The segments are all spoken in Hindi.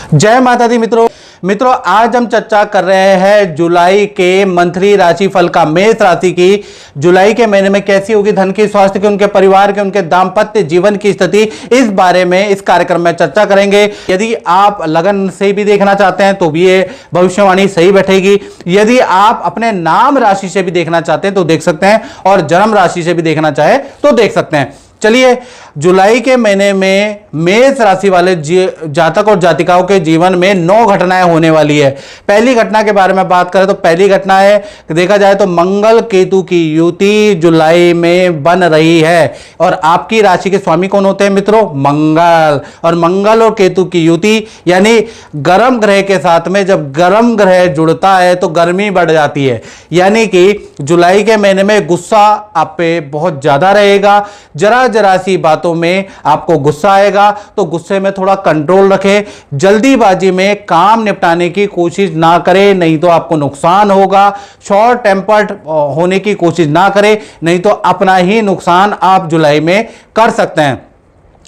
जय माता दी मित्रों, आज हम चर्चा कर रहे हैं जुलाई के मंथली राशिफल का। मेष राशि की जुलाई के महीने में कैसी होगी धन की, स्वास्थ्य की, उनके परिवार के, उनके दाम्पत्य जीवन की स्थिति, इस बारे में इस कार्यक्रम में चर्चा करेंगे। यदि आप लगन से भी देखना चाहते हैं तो भी ये भविष्यवाणी सही बैठेगी। यदि आप अपने नाम राशि से भी देखना चाहते हैं तो देख सकते हैं, और जन्म राशि से भी देखना चाहे तो देख सकते हैं। चलिए, जुलाई के महीने में मेष राशि वाले जातक और जातिकाओं के जीवन में 9 घटनाएं होने वाली है। पहली घटना के बारे में बात करें तो पहली घटना है, देखा जाए तो मंगल केतु की युति जुलाई में बन रही है। और आपकी राशि के स्वामी कौन होते हैं मित्रों? मंगल। और मंगल और केतु की युति यानी गर्म ग्रह के साथ में जब गर्म ग्रह जुड़ता है तो गर्मी बढ़ जाती है। यानी कि जुलाई के महीने में गुस्सा आप पे बहुत ज्यादा रहेगा। जरा सी बातों में आपको गुस्सा आएगा, तो गुस्से में थोड़ा कंट्रोल रखें। जल्दीबाजी में काम निपटाने की कोशिश ना करें, नहीं तो आपको नुकसान होगा। शॉर्ट टेम्पर्ड होने की कोशिश ना करें, नहीं तो अपना ही नुकसान आप जुलाई में कर सकते हैं।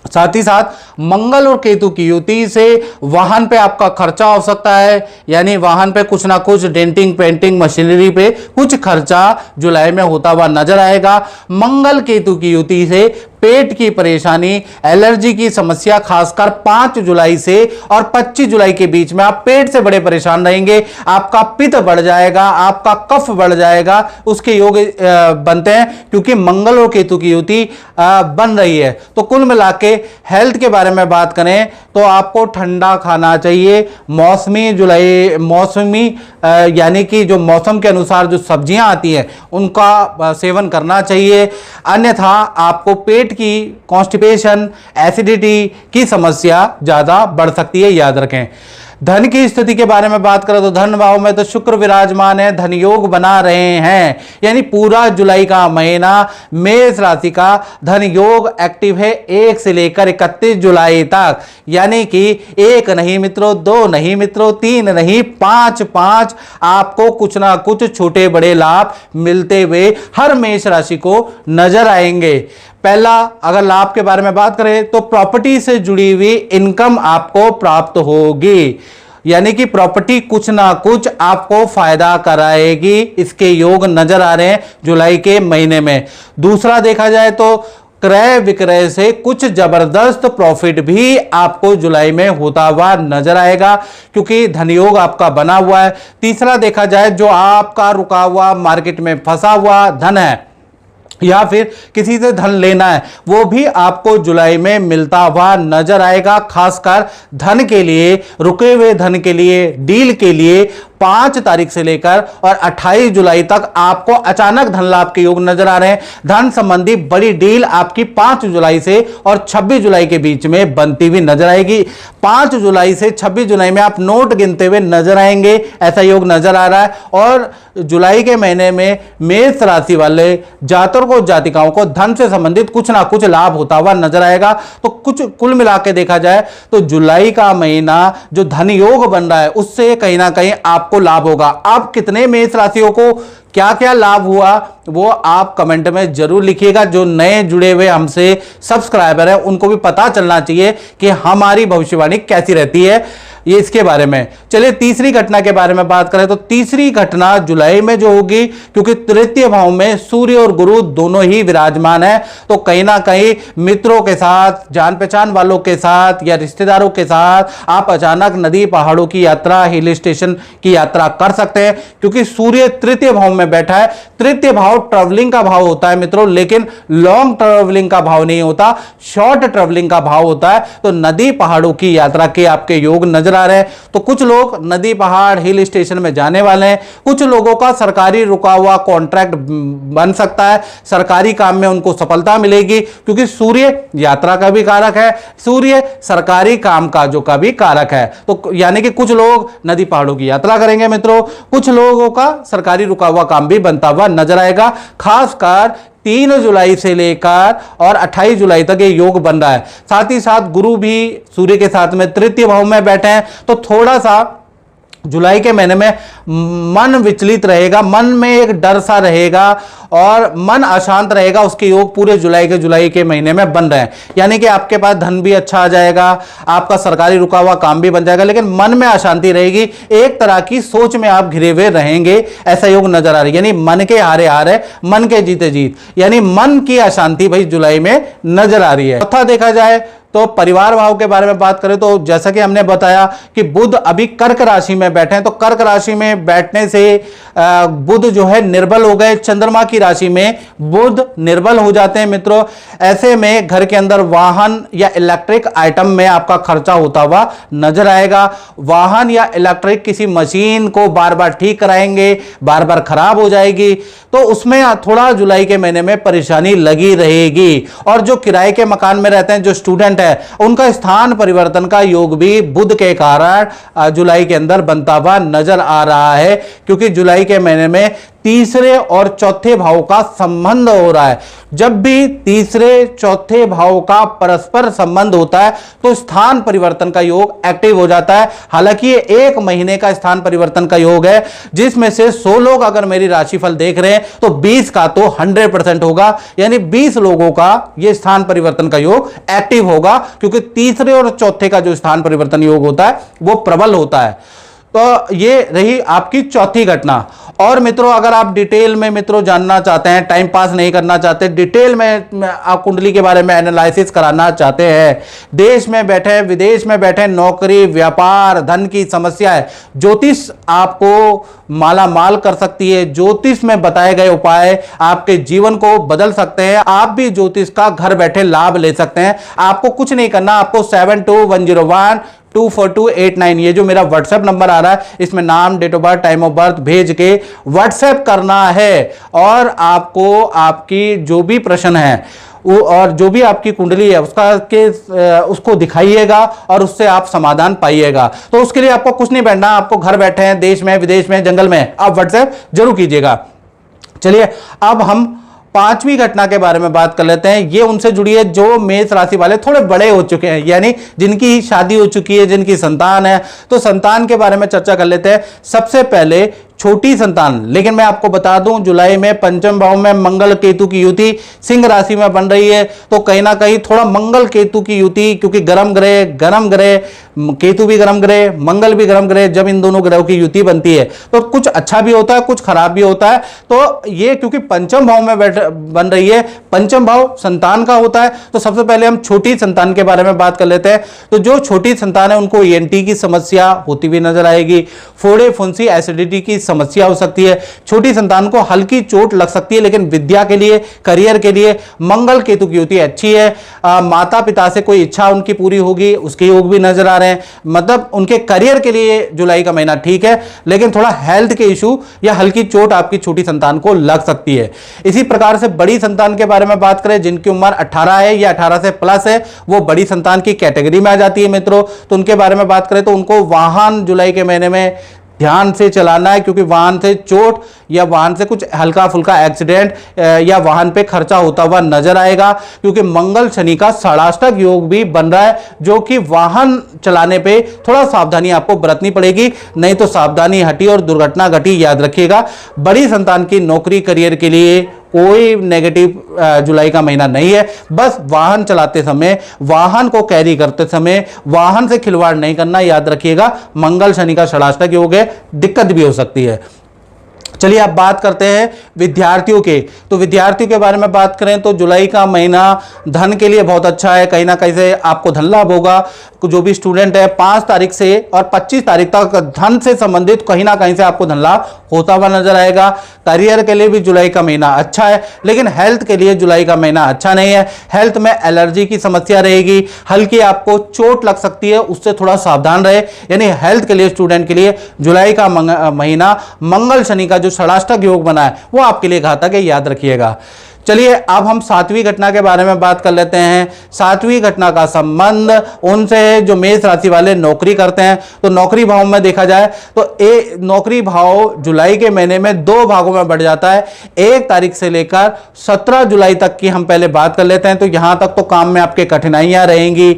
साथ ही साथ मंगल और केतु की युति से वाहन पे आपका खर्चा हो सकता है, यानी वाहन पे कुछ ना कुछ डेंटिंग पेंटिंग मशीनरी पे कुछ खर्चा जुलाई में होता हुआ नजर आएगा। मंगल केतु की युति से पेट की परेशानी, एलर्जी की समस्या, खासकर 5 जुलाई से और 25 जुलाई के बीच में आप पेट से बड़े परेशान रहेंगे। आपका पित्त बढ़ जाएगा, आपका कफ बढ़ जाएगा, उसके योग बनते हैं क्योंकि मंगल और केतु की युति बन रही है। तो कुल मिला के हेल्थ के बारे में बात करें तो आपको ठंडा खाना चाहिए। मौसमी यानी कि जो मौसम के अनुसार जो सब्जियां आती हैं उनका सेवन करना चाहिए। अन्यथा आपको पेट की कॉन्स्टिपेशन, एसिडिटी की समस्या ज्यादा बढ़ सकती है, याद रखें। धन की स्थिति के बारे में बात करें तो धन भाव में तो शुक्र विराजमान है, धन योग बना रहे हैं। यानी पूरा जुलाई का महीना मेष राशि का धन योग एक्टिव है 1 से लेकर 31 जुलाई तक। यानी कि 1 नहीं मित्रों, 2 नहीं मित्रों, 3 नहीं, 5 आपको कुछ ना कुछ छोटे बड़े लाभ मिलते हुए हर मेष राशि को नजर आएंगे। पहला, अगर लाभ के बारे में बात करें तो प्रॉपर्टी से जुड़ी हुई इनकम आपको प्राप्त होगी। यानी कि प्रॉपर्टी कुछ ना कुछ आपको फायदा कराएगी, इसके योग नजर आ रहे हैं जुलाई के महीने में। दूसरा, देखा जाए तो क्रय विक्रय से कुछ जबरदस्त प्रॉफिट भी आपको जुलाई में होता हुआ नजर आएगा क्योंकि धनयोग आपका बना हुआ है। तीसरा, देखा जाए जो आपका रुका हुआ मार्केट में फंसा हुआ धन है या फिर किसी से धन लेना है, वो भी आपको जुलाई में मिलता हुआ नजर आएगा। खासकर धन के लिए, रुके हुए धन के लिए, डील के लिए 5 तारीख से लेकर और 28 जुलाई तक आपको अचानक धन लाभ के योग नजर आ रहे हैं। धन संबंधी बड़ी डील आपकी 5 जुलाई से और 26 जुलाई के बीच में बनती हुई नजर आएगी। 5 जुलाई से 26 जुलाई में आप नोट गिनते हुए नजर आएंगे, ऐसा योग नजर आ रहा है। और जुलाई के महीने में मेष राशि वाले जातकों और जातिकाओं को धन से संबंधित कुछ ना कुछ लाभ होता हुआ नजर आएगा। तो कुछ कुल मिला के देखा जाए तो जुलाई का महीना जो धन योग बन रहा है उससे कहीं ना कहीं आपको लाभ होगा। अब कितने मेष राशियों को क्या क्या लाभ हुआ वो आप कमेंट में जरूर लिखिएगा। जो नए जुड़े हुए हमसे सब्सक्राइबर है उनको भी पता चलना चाहिए कि हमारी भविष्यवाणी कैसी रहती है, ये इसके बारे में। चलिए, तीसरी घटना के बारे में बात करें तो तीसरी घटना जुलाई में जो होगी, क्योंकि तृतीय भाव में सूर्य और गुरु दोनों ही विराजमान है, तो कहीं ना कहीं मित्रों के साथ, जान पहचान वालों के साथ या रिश्तेदारों के साथ आप अचानक नदी पहाड़ों की यात्रा, हिल स्टेशन की यात्रा कर सकते हैं क्योंकि सूर्य तृतीय भाव में बैठा है। तृतीय भाव ट्रैवलिंग का भाव होता है मित्रों, लेकिन लॉन्ग ट्रैवलिंग का भाव नहीं होता, शॉर्ट ट्रैवलिंग का भाव होता है। तो नदी पहाड़ों की यात्रा के आपके योग नजर आ रहे हैं। तो कुछ लोग नदी पहाड़ हिल स्टेशन में जाने वाले हैं। कुछ लोगों का सरकारी रुका हुआ कॉन्ट्रैक्ट बन सकता है, सरकारी काम में उनको सफलता मिलेगी क्योंकि सूर्य यात्रा का भी कारक है, सूर्य सरकारी काम काजों का भी कारक है। तो यानी कि कुछ लोग नदी पहाड़ों की यात्रा करेंगे मित्रों, कुछ लोगों का सरकारी रुका हुआ काम भी बनता हुआ नजर आएगा। खासकर 3 जुलाई से लेकर और 28 जुलाई तक ये योग बन रहा है। साथ ही साथ गुरु भी सूर्य के साथ में तृतीय भाव में बैठे हैं, तो थोड़ा सा जुलाई के महीने में मन विचलित रहेगा, मन में एक डर सा रहेगा और मन अशांत रहेगा। उसके योग पूरे जुलाई के महीने में बन रहे हैं, यानी कि आपके पास धन भी अच्छा आ जाएगा, आपका सरकारी रुका हुआ काम भी बन जाएगा, लेकिन मन में अशांति रहेगी, एक तरह की सोच में आप घिरे हुए रहेंगे, ऐसा योग नजर आ रहा है। यानी मन के हारे हार है, मन के जीते जीत, यानी मन की अशांति भाई जुलाई में नजर आ रही है। चौथा देखा जाए तो परिवार भाव के बारे में बात करें तो जैसा कि हमने बताया कि बुध अभी कर्क राशि में बैठे हैं, तो कर्क राशि में बैठने से बुध जो है निर्बल हो गए। चंद्रमा की राशि में बुध निर्बल हो जाते हैं मित्रों। ऐसे में घर के अंदर वाहन या इलेक्ट्रिक आइटम में आपका खर्चा होता हुआ नजर आएगा। वाहन या इलेक्ट्रिक किसी मशीन को बार बार ठीक कराएंगे, बार बार खराब हो जाएगी, तो उसमें थोड़ा जुलाई के महीने में परेशानी लगी रहेगी। और जो किराए के मकान में रहते हैं, जो स्टूडेंट है, उनका स्थान परिवर्तन का योग भी बुध के कारण जुलाई के अंदर बनता हुआ नजर आ रहा है, क्योंकि जुलाई के महीने में तीसरे और चौथे भाव का संबंध हो रहा है। जब भी तीसरे चौथे भाव का परस्पर संबंध होता है तो स्थान परिवर्तन का योग एक्टिव हो जाता है। हालांकि ये 1 महीने का स्थान परिवर्तन का योग है, जिसमें से 100 लोग अगर मेरी राशिफल देख रहे हैं तो 20 का तो 100% होगा, यानी 20 लोगों का ये स्थान परिवर्तन का योग एक्टिव होगा, क्योंकि तीसरे और चौथे का जो स्थान परिवर्तन योग होता है वो प्रबल होता है। तो ये रही आपकी चौथी घटना। और मित्रों, अगर आप डिटेल में मित्रों जानना चाहते हैं, टाइम पास नहीं करना चाहते, डिटेल में आप कुंडली के बारे में एनालिसिस कराना चाहते हैं, देश में बैठे विदेश में बैठे, नौकरी व्यापार धन की समस्या है, ज्योतिष आपको माला माल कर सकती है। ज्योतिष में बताए गए उपाय आपके जीवन को बदल सकते हैं। आप भी ज्योतिष का घर बैठे लाभ ले सकते हैं। आपको कुछ नहीं करना, आपको 7210124289 ये जो मेरा व्हाट्सएप नंबर आ रहा है, इसमें नाम, date of birth, time of birth भेज के व्हाट्सएप करना है। और आपको आपकी जो भी प्रश्न है और जो भी आपकी कुंडली है उसको दिखाइएगा और उससे आप समाधान पाइएगा। तो उसके लिए आपको कुछ नहीं बैठना, आपको घर बैठे हैं, देश में विदेश में जंगल में, आप व्हाट्सएप जरूर कीजिएगा। चलिए अब हम 5वीं घटना के बारे में बात कर लेते हैं। ये उनसे जुड़ी है जो मेष राशि वाले थोड़े बड़े हो चुके हैं, यानी जिनकी शादी हो चुकी है, जिनकी संतान है। तो संतान के बारे में चर्चा कर लेते हैं। सबसे पहले छोटी संतान, लेकिन मैं आपको बता दूं जुलाई में पंचम भाव में मंगल केतु की युति सिंह राशि में बन रही है, तो कहीं ना कहीं थोड़ा मंगल केतु की युति, क्योंकि गरम ग्रह केतु भी गरम ग्रह, मंगल भी गरम ग्रह, जब इन दोनों ग्रहों की युति बनती है तो कुछ अच्छा भी होता है, कुछ खराब भी होता है। तो ये क्योंकि पंचम भाव में बन रही है, पंचम भाव संतान का होता है, तो सबसे पहले हम छोटी संतान के बारे में बात कर लेते हैं। तो जो छोटी संतान है उनको ENT की समस्या होती हुई नजर आएगी, फोड़े फुंसी एसिडिटी की समस्या हो सकती है, छोटी संतान को हल्की चोट लग सकती है, लेकिन विद्या के लिए, करियर के लिए मंगल केतु की युति अच्छी है। माता पिता से कोई इच्छा उनकी पूरी होगी, उसके योग भी नजर आ रहे हैं। मतलब उनके करियर के लिए जुलाई का महीना ठीक है, लेकिन थोड़ा हेल्थ के इशू या हल्की चोट आपकी छोटी संतान को लग सकती है। इसी प्रकार से बड़ी संतान के बारे में बात करें, जिनकी उम्र 18 है या 18 से प्लस है, वो बड़ी संतान की कैटेगरी में आ जाती है मित्रों। तो उनके बारे में बात करें तो उनको वाहन जुलाई के महीने में ध्यान से चलाना है, क्योंकि वाहन से चोट या वाहन से कुछ हल्का फुल्का एक्सीडेंट या वाहन पे खर्चा होता हुआ नजर आएगा, क्योंकि मंगल शनि का षडाष्टक योग भी बन रहा है, जो कि वाहन चलाने पे थोड़ा सावधानी आपको बरतनी पड़ेगी, नहीं तो सावधानी हटी और दुर्घटना घटी, याद रखिएगा। बड़ी संतान की नौकरी करियर के लिए कोई नेगेटिव जुलाई का महीना नहीं है। बस वाहन चलाते समय, वाहन को कैरी करते समय वाहन से खिलवाड़ नहीं करना, याद रखिएगा। मंगल शनि का षडाष्टक योग है, दिक्कत भी हो सकती है। चलिए अब बात करते हैं विद्यार्थियों के। तो विद्यार्थियों के बारे में बात करें तो जुलाई का महीना धन के लिए बहुत अच्छा है, कहीं ना कहीं से आपको धन लाभ होगा। जो भी स्टूडेंट है 5 तारीख से और 25 तारीख तक धन से संबंधित कहीं ना कहीं से आपको धन लाभ होता हुआ नजर आएगा। करियर के लिए भी जुलाई का महीना अच्छा है, लेकिन हेल्थ के लिए जुलाई का महीना अच्छा नहीं है। हेल्थ में एलर्जी की समस्या रहेगी, हल्की आपको चोट लग सकती है, उससे थोड़ा सावधान रहे। यानी हेल्थ के लिए, स्टूडेंट के लिए जुलाई का महीना मंगल शनि का जो षडाष्टक योग बना है वो आपके लिए घातक है, याद रखिएगा। चलिए अब हम 7वीं घटना के बारे में बात कर लेते हैं। 7वीं घटना का संबंध उनसे है जो मेष राशि वाले नौकरी करते हैं। तो नौकरी भाव में देखा जाए तो नौकरी भाव जुलाई के महीने में 2 भागों में बढ़ जाता है। 1 तारीख से लेकर 17 जुलाई तक की हम पहले बात कर लेते हैं। तो यहां तक तो काम में आपके कठिनाइयां रहेंगी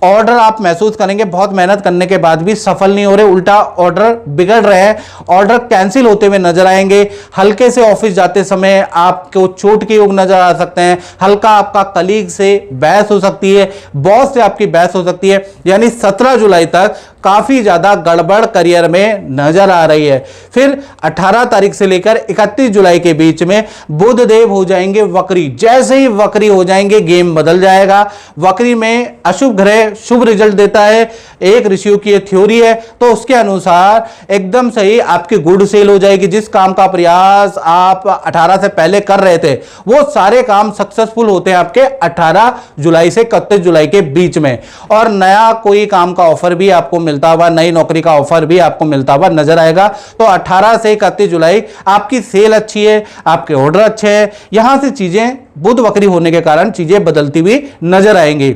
ऑर्डर आप महसूस करेंगे बहुत मेहनत करने के बाद भी सफल नहीं हो रहे, उल्टा ऑर्डर बिगड़ रहे हैं, ऑर्डर कैंसिल होते हुए नजर आएंगे। हल्के से ऑफिस जाते समय आपको चोट के योग नजर आ सकते हैं, हल्का आपका कलीग से बहस हो सकती है, बॉस से आपकी बहस हो सकती है। यानी 17 जुलाई तक काफी ज्यादा गड़बड़ करियर में नजर आ रही है। फिर 18 तारीख से लेकर 31 जुलाई के बीच में बुध देव हो जाएंगे वक्री। जैसे ही वक्री हो जाएंगे गेम बदल जाएगा। वक्री में अशुभ ग्रह शुभ रिजल्ट देता है, एक ऋषियों की थ्योरी है, तो उसके अनुसार एकदम सही आपकी गुड सेल हो जाएगी। जिस काम का प्रयास आप 18 से पहले कर रहे थे वो सारे काम सक्सेसफुल होते हैं आपके 18 जुलाई से 31 जुलाई के बीच में। और नया कोई काम का ऑफर भी आपको मिलता हुआ, नई नौकरी का ऑफर भी आपको मिलता हुआ नजर आएगा। तो 18 से 31 जुलाई आपकी सेल अच्छी है, आपके ऑर्डर अच्छे हैं। यहां से चीजें बुध वक्री होने के कारण चीजें बदलती हुई नजर आएंगी।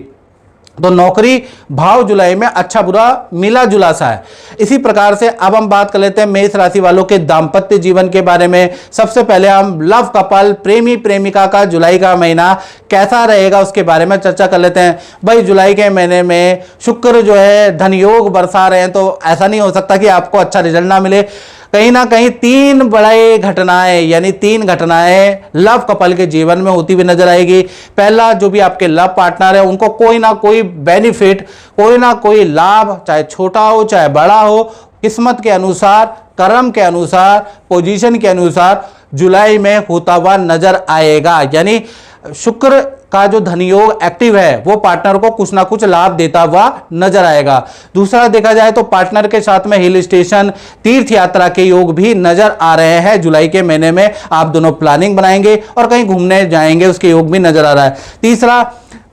तो नौकरी भाव जुलाई में अच्छा बुरा मिला जुला सा है। इसी प्रकार से अब हम बात कर लेते हैं मेष राशि वालों के दांपत्य जीवन के बारे में। सबसे पहले हम लव कपल, प्रेमी प्रेमिका का जुलाई का महीना कैसा रहेगा उसके बारे में चर्चा कर लेते हैं। भाई जुलाई के महीने में शुक्र जो है धन योग बरसा रहे हैं, तो ऐसा नहीं हो सकता कि आपको अच्छा रिजल्ट ना मिले। कहीं ना कहीं 3 बड़ी घटनाएं, यानी 3 घटनाएं लव कपल के जीवन में होती हुई नजर आएगी। पहला, जो भी आपके लव पार्टनर है उनको कोई ना कोई बेनिफिट, कोई ना कोई लाभ, चाहे छोटा हो चाहे बड़ा हो, किस्मत के अनुसार, कर्म के अनुसार, पोजीशन के अनुसार जुलाई में होता हुआ नजर आएगा। यानी शुक्र का जो धन योग एक्टिव है वो पार्टनर को कुछ ना कुछ लाभ देता हुआ नजर आएगा। दूसरा देखा जाए तो पार्टनर के साथ में हिल स्टेशन, तीर्थ यात्रा के योग भी नजर आ रहे हैं। जुलाई के महीने में आप दोनों प्लानिंग बनाएंगे और कहीं घूमने जाएंगे, उसके योग भी नजर आ रहा है। तीसरा,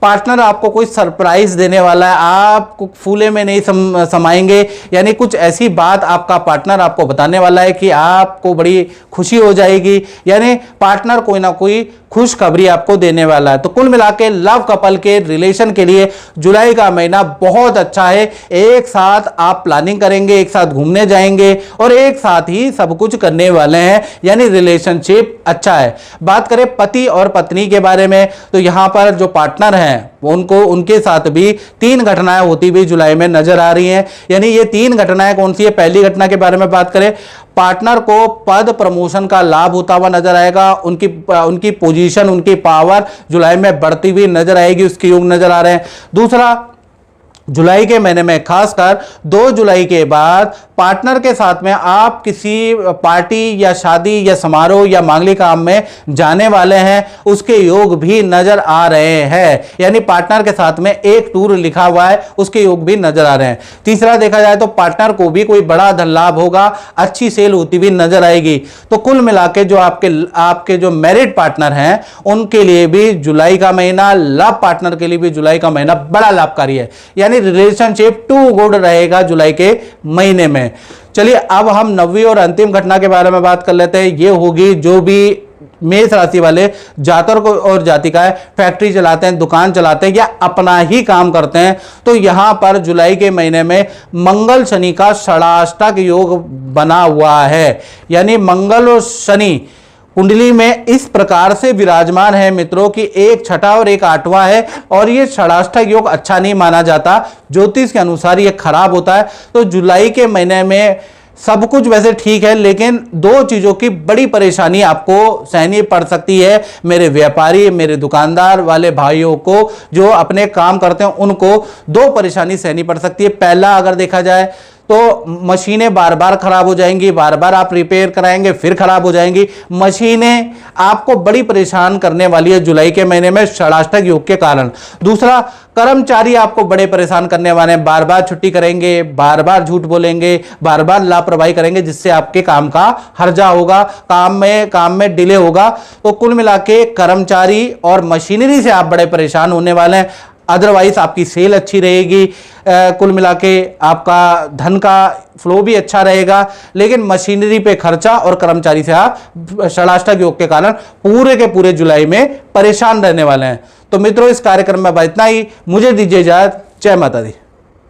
पार्टनर आपको कोई सरप्राइज देने वाला है, आप फूले में नहीं समाएंगे। यानी कुछ ऐसी बात आपका पार्टनर आपको बताने वाला है कि आपको बड़ी खुशी हो जाएगी। यानी पार्टनर कोई ना कोई खुशखबरी आपको देने वाला है। तो कुल मिला के लव कपल के रिलेशन के लिए जुलाई का महीना बहुत अच्छा है। एक साथ आप प्लानिंग करेंगे, एक साथ घूमने जाएंगे और एक साथ ही सब कुछ करने वाले हैं, यानी रिलेशनशिप अच्छा है। बात करें पति और पत्नी के बारे में, तो यहां पर जो पार्टनर हैं उनको, उनके साथ भी 3 घटनाएं होती हुई जुलाई में नजर आ रही हैं। यानी ये 3 घटनाएं कौन सी है? पहली घटना के बारे में बात करें, पार्टनर को पद प्रमोशन का लाभ होता हुआ नजर आएगा। उनकी पोजीशन, उनकी पावर जुलाई में बढ़ती हुई नजर आएगी, उसके योग नजर आ रहे हैं। दूसरा, जुलाई के महीने में खासकर 2 जुलाई के बाद पार्टनर के साथ में आप किसी पार्टी या शादी या समारोह या मांगलिक काम में जाने वाले हैं, उसके योग भी नजर आ रहे हैं। यानी पार्टनर के साथ में एक टूर लिखा हुआ है, उसके योग भी नजर आ रहे हैं। तीसरा, देखा जाए तो पार्टनर को भी कोई बड़ा धन लाभ होगा, अच्छी सेल होती हुई नजर आएगी। तो कुल मिला के जो आपके जो मैरिड पार्टनर हैं उनके लिए भी जुलाई का महीना, लव पार्टनर के लिए भी जुलाई का महीना बड़ा लाभकारी है। यानी रिलेशनशिप टू गुड रहेगा जुलाई के महीने में। चलिए अब हम 9वीं और अंतिम घटना के बारे में बात कर लेते हैं। ये होगी जो भी मेष राशि वाले जातक और जातिकाएं फैक्ट्री चलाते हैं, दुकान चलाते हैं या अपना ही काम करते हैं, तो यहां पर जुलाई के महीने में मंगल शनि का षडाष्टक योग बना हुआ है। यानी मंगल और शनि कुंडली में इस प्रकार से विराजमान है मित्रों कि एक छठा और एक आठवां है, और ये षडाष्टक योग अच्छा नहीं माना जाता, ज्योतिष के अनुसार ये खराब होता है। तो जुलाई के महीने में सब कुछ वैसे ठीक है, लेकिन 2 चीजों की बड़ी परेशानी आपको सहनी पड़ सकती है। मेरे व्यापारी, मेरे दुकानदार वाले भाइयों को जो अपने काम करते हैं उनको 2 परेशानी सहनी पड़ सकती है। पहला, अगर देखा जाए तो मशीनें बार बार खराब हो जाएंगी, बार बार आप रिपेयर कराएंगे फिर खराब हो जाएंगी। मशीनें आपको बड़ी परेशान करने वाली है जुलाई के महीने में षडाष्टक योग के कारण। दूसरा, कर्मचारी आपको बड़े परेशान करने वाले हैं, बार बार छुट्टी करेंगे, बार बार झूठ बोलेंगे, बार बार लापरवाही करेंगे, जिससे आपके काम का हर्जा होगा, काम में डिले होगा। तो कुल मिला के कर्मचारी और मशीनरी से आप बड़े परेशान होने वाले हैं। अदरवाइज आपकी सेल अच्छी रहेगी, कुल मिला के आपका धन का फ्लो भी अच्छा रहेगा, लेकिन मशीनरी पे खर्चा और कर्मचारी से आप षडाष्टक योग के कारण पूरे के पूरे जुलाई में परेशान रहने वाले हैं। तो मित्रों, इस कार्यक्रम में इतना ही। मुझे दीजिए इजाजत। जय माता दी।